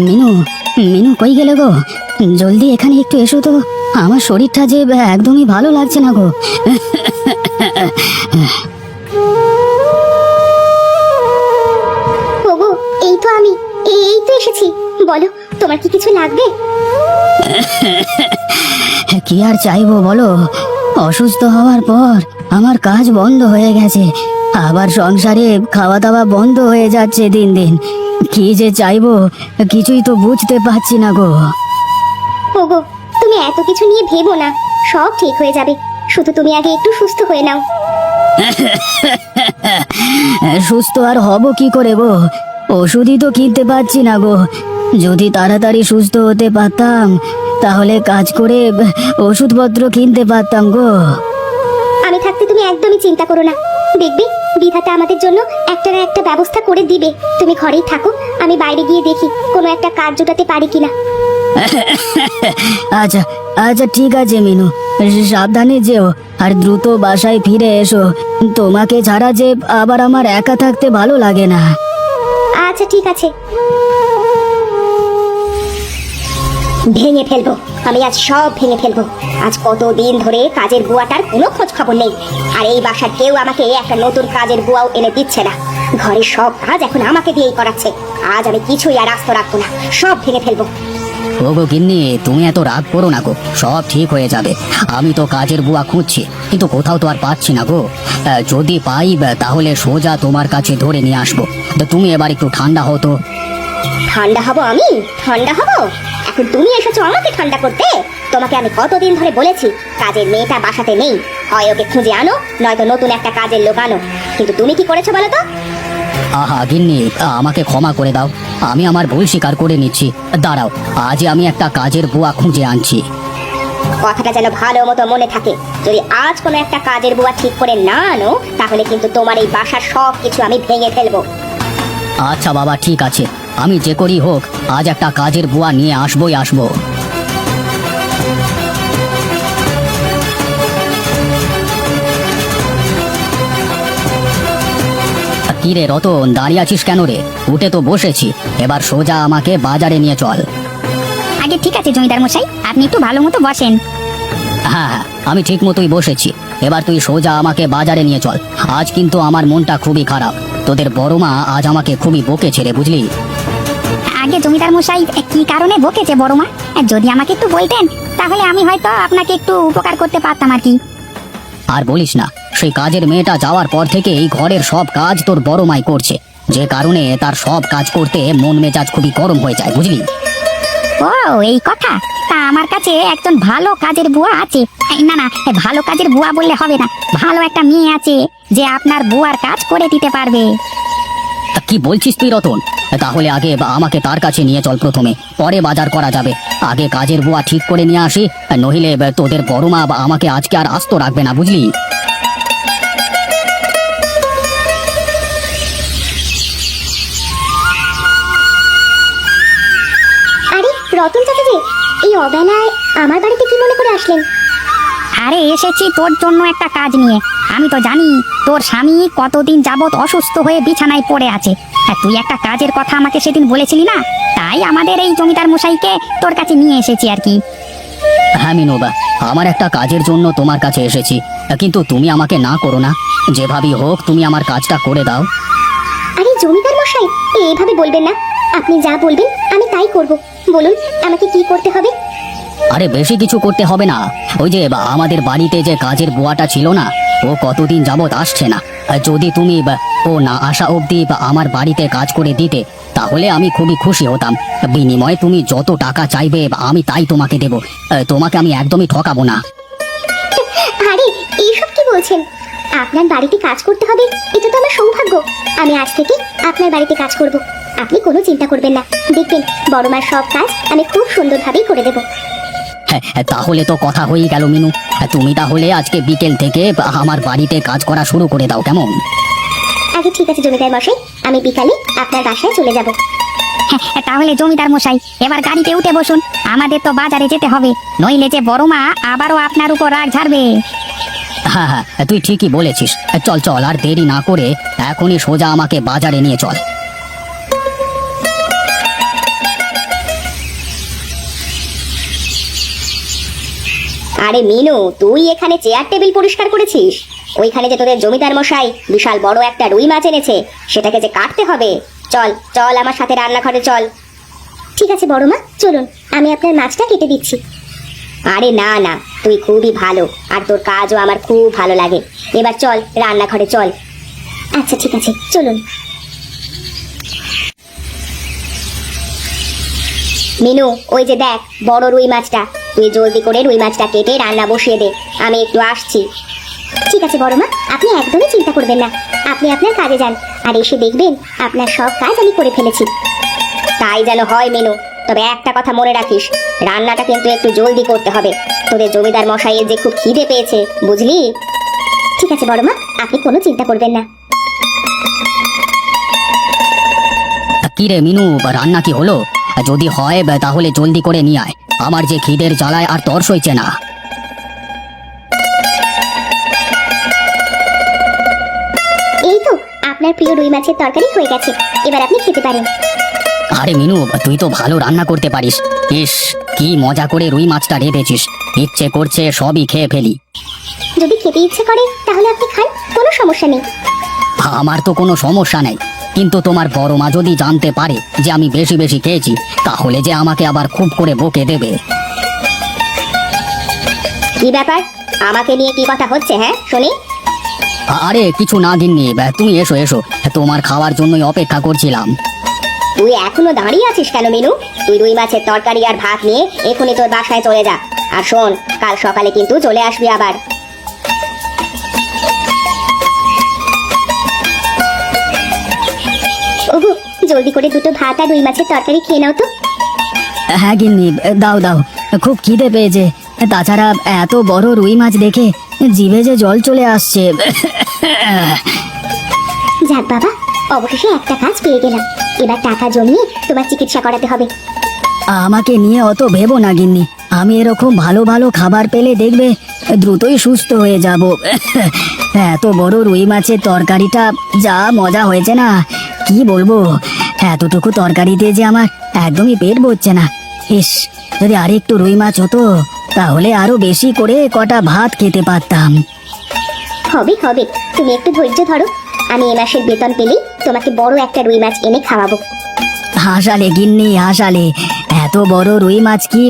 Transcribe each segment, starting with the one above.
মিনু, মিনু কই গেলে গো? জলদি এখানে একটু এসো তো, আমার শরীরটা যে একদমই ভালো লাগছে না গো। ওগো, এই তো আমি, এই তো এসেছি। বলো, তোমার কি কিছু লাগবে? কি আর চাইবো বলো? অসুস্থ হওয়ার পর আমার কাজ বন্ধ হয়ে গেছে, আবার সংসারে খাওয়া দাওয়া বন্ধ হয়ে যাচ্ছে দিন দিন। কি যে চাইবো কিছুই তো বুঝতে পারছি না গো। ওগো, তুমি এত কিছু নিয়ে ভেবো না, সব ঠিক হয়ে যাবে। শুধু তুমি আগে একটু সুস্থ হয়ে নাও। সুস্থ আর হব কি করে গো? ওষুধই তো কিনতে পারছি না গো। যদি তাড়াতাড়ি সুস্থ হতে পারতাম তাহলে কাজ করে ওষুধপত্র কিনতে পারতাম গো। আমি থাকতে তুমি একদমই চিন্তা করো না, দেখবে বিধাতা আমাদের জন্য একটা না একটা ব্যবস্থা করে দিবে। তুমি ঘরেই থাকো, আমি বাইরে গিয়ে দেখি কোনো একটা কাজ জোটাতে পারি কিনা। আচ্ছা আচ্ছা, ঠিক আছে মিনু, সাবধানে যেও আর দ্রুত বাসায় ফিরে এসো। তোমাকে ছাড়া যে আবার আমার একা থাকতে ভালো লাগে না। আচ্ছা ঠিক আছে। ভেঙে ফেলবো, আমি আজ সব ভেঙে ফেলবো। আজ কতদিন ধরে কাজের বুয়াটার কোনো খোঁজ খবর নেই, আর এই বাসার কেউ আমাকে একটা নতুন কাজের বুয়াও এনে দিচ্ছে না। ঘরের সব কাজ এখন আমাকে দিয়েই করাচ্ছে। আজ আমি কিছুই আর আস্ত রাখবো না, সব ভেঙে ফেলবো। ওগো গিন্নি, তুমি এত রাগ করো না গো, সব ঠিক হয়ে যাবে। আমি তো কাজের বুয়া খুঁজছি, কিন্তু কোথাও তো আর পাচ্ছি না গো। যদি পাই তাহলে সোজা তোমার কাছে ধরে নিয়ে আসবো। তো তুমি এবার একটু ঠান্ডা হতো। ঠান্ডা হব আমি? ঠান্ডা হব? এখন তুমি এসেছো আমাকে ঠান্ডা করতে? তোমাকে আমি কতদিন ধরে বলেছি কাজের মেয়েটা বাসাতে নেই, হয় ওকে খুঁজে আনো, নয়তো নতুন একটা কাজের লোক আনো। কিন্তু তুমি কি করেছো বলো তো? আহা গিন্নি, আমাকে ক্ষমা করে দাও, আমি আমার ভুল স্বীকার করে নিচ্ছি। দাঁড়াও, আজ আমি একটা কাজের বুয়া খুঁজে আনছি। কথাটা যেন ভালো মতো মনে থাকে, যদি আজ কোনো একটা কাজের বুয়া ঠিক করে না আনো তাহলে কিন্তু তোমার এই বাসার সব কিছু আমি ভেঙে ফেলবো। আচ্ছা বাবা, ঠিক আছে, আমি যে করি হোক আজ একটা কাজের বুয়া নিয়ে আসবোই আসবো। কি রে রতন, দাঁড়িয়ে আছিস কেন রে? উঠে তো বসেছি, এবার সোজা আমাকে বাজারে নিয়ে চল। আগে ঠিক আছে জমিদার মশাই, আপনি একটু ভালো মতো বসেন। হ্যাঁ হ্যাঁ, আমি ঠিক মতোই বসেছি, এবার তুই সোজা আমাকে বাজারে নিয়ে চল। আজ কিন্তু আমার মনটা খুবই খারাপ, তোদের বড় মা আজ আমাকে খুবই বকেছে রে, বুঝলি? আগে জমিদার মশাই, কি কারণে বকেছে বড় মা? যদি আমাকে একটু বলতেন তাহলে আমি হয়তো আপনাকে একটু উপকার করতে পারতাম আর কি। আর বলিস না, সেই কাজের মেয়েটা যাওয়ার পর থেকে এই ঘরের সব কাজ তোর বড় মাই করছে, যে কারণে তার সব কাজ করতে মন মেজাজ খুবই গরম হয়ে যায়, বুঝলি? ও এই কথা? তা আমার কাছে একজন ভালো কাজের বুয়া আছে। না না, ভালো কাজের বুয়া বললে হবে না, ভালো একটা মেয়ে আছে যে আপনার বুয়ার কাজ করে দিতে পারবে। তা কি বলছিস তুই রতন? তাহলে আগে আমাকে তার কাছে নিয়ে চল প্রথমে, পরে বাজার করা যাবে। আগে কাজের বুয়া ঠিক করে নিয়ে আসি, নহিলে তোদের বড় মা আমাকে আজকে আর আস্ত রাখবে না, বুঝলি? আরে রতন চাচাজি, এই অবেলায় আমার বাড়িতে কি মনে করে আসলেন? আরে এসেছি তোর জন্য একটা কাজ নিয়ে। আমি তো জানি তোর স্বামী কতদিন যাবত অসুস্থ হয়ে বিছানায় পড়ে আছে, আর তুই একটা কাজের কথা আমাকে সেদিন বলেছিলি না, তাই আমাদের এই জমিদার মশাইকে তোর কাছে নিয়ে এসেছি আর কি। হ্যাঁ মিনোবা, আমার একটা কাজের জন্য তোমার কাছে এসেছি, কিন্তু তুমি আমাকে না করো না, যেভাবেই হোক তুমি আমার কাজটা করে দাও। আরে জমিদার মশাই, এইভাবে বলবেন না, আপনি যা বলবেন আমি তাই করব। বলুন আমাকে কি করতে হবে? আরে বেশি কিছু করতে হবে না, ওই যে আমাদের বাড়িতে যে কাজের বুয়াটা ছিল না, ও কতদিন যাবত আসছে না। যদি তুমি ও না আসা অবধি আমার বাড়িতে কাজ করে দিতে তাহলে আমি খুবই খুশি হতাম। বিনিময়ে তুমি যত টাকা চাইবে আমি তাই তোমাকে দেব, তোমাকে আমি একদমই ঠকাবো না। আরে এইসব কি বলছেন? আপনার বাড়িতে কাজ করতে হবে, এটা তো আমার সৌভাগ্য। আমি আজ থেকে আপনার বাড়িতে কাজ করব, আপনি কোনো চিন্তা করবেন না। দেখবেন বড় মার সব কাজ আমি খুব সুন্দরভাবেই করে দেব। হ্যাঁ, তাহলে তো কথা হয়েই গেল মিনু, তুমি তাহলে আজকে বিকেল থেকে আমার বাড়িতে কাজ করা শুরু করে দাও, কেমন? আগে ঠিক আছে জমিদার মশাই, আমি বিকালে আপনার বাসায় চলে যাব। তাহলে জমিদার মশাই এবার গাড়িতে উঠে বসুন, আমাদের তো বাজারে যেতে হবে, নইলে যে বড় মা আবারও আপনার উপর রাগ ঝাড়বে। হ্যাঁ হ্যাঁ, তুই ঠিকই বলেছিস, চল চল, আর দেরি না করে এখনই সোজা আমাকে বাজারে নিয়ে চল। আরে মিনু, তুই এখানে চেয়ার টেবিল পরিষ্কার করেছিস? ওইখানে যে তোদের জমিদার মশাই বিশাল বড় একটা রুই মাছ এনেছে, সেটাকে যে কাটতে হবে। চল চল আমার সাথে রান্নাঘরে চল। ঠিক আছে বড় মা, চলুন, আমি আপনার মাছটা কেটে দিচ্ছি। আরে না না, তুই খুবই ভালো, আর তোর কাজও আমার খুব ভালো লাগে। এবার চল রান্নাঘরে চল। আচ্ছা ঠিক আছে, চলুন। মিনু, ওই যে দেখ বড় রুই মাছটা, তুই জলদি করে রুই মাছটা কেটে রান্না বসিয়ে দে, আমি একটু আসছি। ঠিক আছে বড় মা, আপনি একদমই চিন্তা করবেন না, আপনি আপনার কাজে যান, আর এসে দেখবেন আপনার সব কাজ আমি করে ফেলেছি। তাই যেন হয় মিনু, তবে একটা কথা মনে রাখিস, রান্নাটা কিন্তু একটু জলদি করতে হবে। তোদের জমিদার মশাইয়ের যে খুব খিদে পেয়েছে, বুঝলি? ঠিক আছে বড় মা, আপনি কোনো চিন্তা করবেন না। কি রে মিনু, রান্না কি হলো? যদি হয় তাহলে জলদি করে নিয়ে আয়, আমার যে খিদের জ্বালায় আর তর সইছে না। এই তো আপনার প্রিয় রুই মাছের তরকারি হয়ে গেছে, এবার আপনি খেতে পারেন। আরে মিনু, তুই তো ভালো রান্না করতে পারিস। ইস, কি মজা করে রুই মাছটা রেঁধেছিস, ইচ্ছে করছে সবই খেয়ে ফেলি। যদি খেতে ইচ্ছে করে তাহলে আপনি খান, কোনো সমস্যা নেই। আমার তো কোনো সমস্যা নেই, কিন্তু তোমার বড় মা যদি জানতে পারে যে আমি বেশি বেশি খেয়েছি, তাহলে যে আমাকে আবার খুব করে বকে দেবে। কি ব্যাপার, আমাকে নিয়ে কি কথা হচ্ছে? হ্যাঁ শুনি। আরে কিছু না গিন্নি, তুমি এসো এসো, তোমার খাওয়ার জন্যই অপেক্ষা করছিলাম। তুই এখনো দাঁড়িয়ে আছিস কেন মিনু? তুই রুই মাছের তরকারি আর ভাত নিয়ে এখনই তোর বাসায় চলে যা। আর শোন, কাল সকালে কিন্তু চলে আসবি আবার। ওগো, জলদি করে দুটো ভাত আর রুই মাছের তরকারি খেয়ে নাও তো। হ্যাঁ গিন্নি, দাও দাও, খুব খিদে পেয়েছে। তাছাড়া এত বড় রুই মাছ দেখে জিভে যে জল চলে আসছে। যাক বাবা, অবশেষে একটা কাজ পেয়ে গেলাম, এবার টাকা জমিয়ে তোমার চিকিৎসা করাতে হবে। আমাকে নিয়ে অত ভেবো না গিন্নি, আমি এরকম ভালো ভালো খাবার পেলে দেখবে দ্রুতই সুস্থ হয়ে যাব। এত বড় রুই মাছের তরকারিটা যা মজা হয়েছে না, কি বলবো। এতটুকু তরকারিতে যে আমার একদমই পেট ভরছে না। ইস, যদি আরেকটু রুই মাছ হতো তাহলে আরো বেশি করে কটা ভাত খেতে পারতাম। হবে হবে, তুমি একটু ধৈর্য ধরো, আমি এ মাসের বেতন পেলেই তোমাকে বড় একটা রুই মাছ এনে খাওয়াবো। হাসালে গিন্নি হাসালে, এত বড় রুই মাছ কি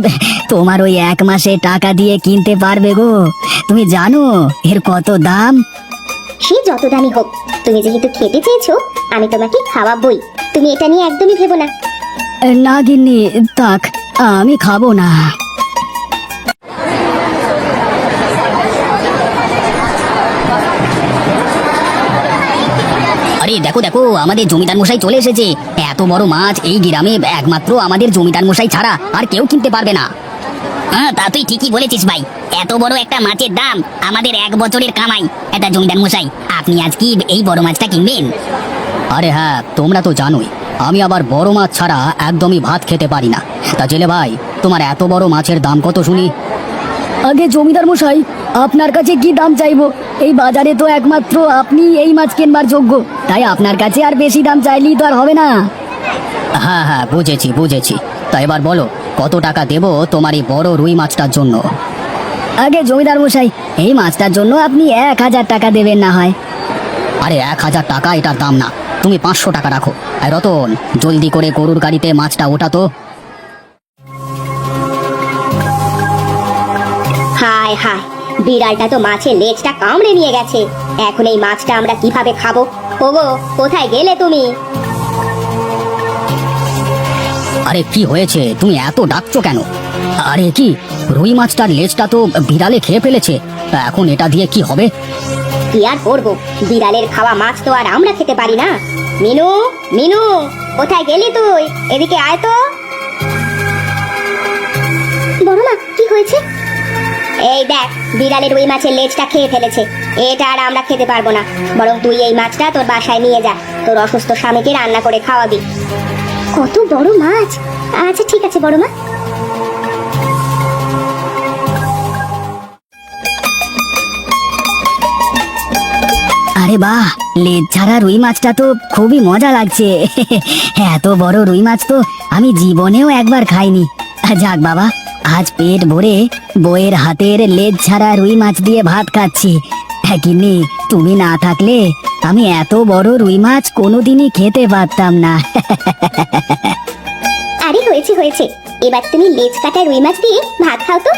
তোমার ওই এক মাসে টাকা দিয়ে কিনতে পারবে গো? তুমি জানো এর কত দাম? সে যত দামি হোক, তুমি যেহেতু খেতে চেয়েছো, আমি তোমাকে খাওয়াবই, তুমি এটা নিয়ে একদমই ভেবো না। না গিন্নি, থাক, আমি খাবো না। আরে দেখো দেখো, আমাদের জমিদার মশাই চলে এসেছে। এত বড় মাছ এই গ্রামে একমাত্র আমাদের জমিদার মশাই ছাড়া আর কেউ কিনতে পারবে না। হ্যাঁ, তা তুই ঠিকই বলেছিস ভাই, এত বড় একটা মাছের দাম আমাদের 1 বছরের কামাই। এটা জমিদার মশাই, আপনি আজ কি এই বড় মাছটা কিনবেন? আরে হ্যাঁ, তোমরা তো জানোই আমি আবার বড় মাছ ছাড়া একদমই ভাত খেতে পারি না। তা জেলে ভাই, তোমার এত বড় মাছের দাম কত শুনি? আগে জমিদার মশাই, আপনার কাছে কি দাম চাইবো? এই বাজারে তো একমাত্র আপনি এই মাছ কেনবার যোগ্য, তাই আপনার কাছে আর বেশি দাম চাইলেই তো আর হবে না। হ্যাঁ হ্যাঁ, বুঝেছি বুঝেছি। তা এবার বলো, কত টাকা দেবো তোমার এই বড় রুই মাছটার জন্য? আগে জমিদার মশাই, এই মাছটার জন্য আপনি 1000 টাকা দেবেন না হয়। আরে 1000 টাকা এটার দাম না, তুমি 500 টাকা রাখো। আর রতন, জলদি করে গরুর গাড়িতে মাছটা ওঠাতো। হায় হায়, বিড়ালটা তো মাছের লেজটা কামড়ে নিয়ে গেছে, এখন এই মাছটা আমরা কিভাবে খাবো? ওগো, কোথায় গেলে তুমি? আরে কি হয়েছে, তুমি এত ডাকছো কেন? আরে কি, রুই মাছটার লেজটা তো বিড়ালে খেয়ে ফেলেছে, তা এখন এটা দিয়ে কি হবে? কি আর করবো, বিড়ালের খাওয়া মাছ তো আর আমরা খেতে পারি না। মিনু, মিনু, কোথায় গেলি তুই? এদিকে আয় তো। বড় মা, কি হয়েছে? এই দেখ, বিড়ালের রুই মাছের লেজটা খেয়ে ফেলেছে, এটা আর আমরা খেতে পারবো না। বরং তুই এই মাছটা তোর বাসায় নিয়ে যা, তোর অসুস্থ স্বামীকে রান্না করে খাওয়াবি। কত বড় মাছ! আচ্ছা ঠিক আছে বড় মা। আরে বাহ, লেজ ছাড়া রুই মাছটা তো খুবই মজা লাগছে। এত বড় রুই মাছ তো আমি জীবনেও একবার খাইনি। যাক বাবা, আজ পেট ভরে বইয়ের হাতের লেজ ছাড়া রুই মাছ দিয়ে ভাত খাচ্ছি। হ্যাঁ গিন্নি, তুমি না থাকলে আমি এত বড় রুই মাছ কোনোদিনই খেতে পারতাম না। আরে হয়েছে হয়েছে, এবার তুমি লেজ কাটা রুই মাছ দিয়ে ভাত খাও তো।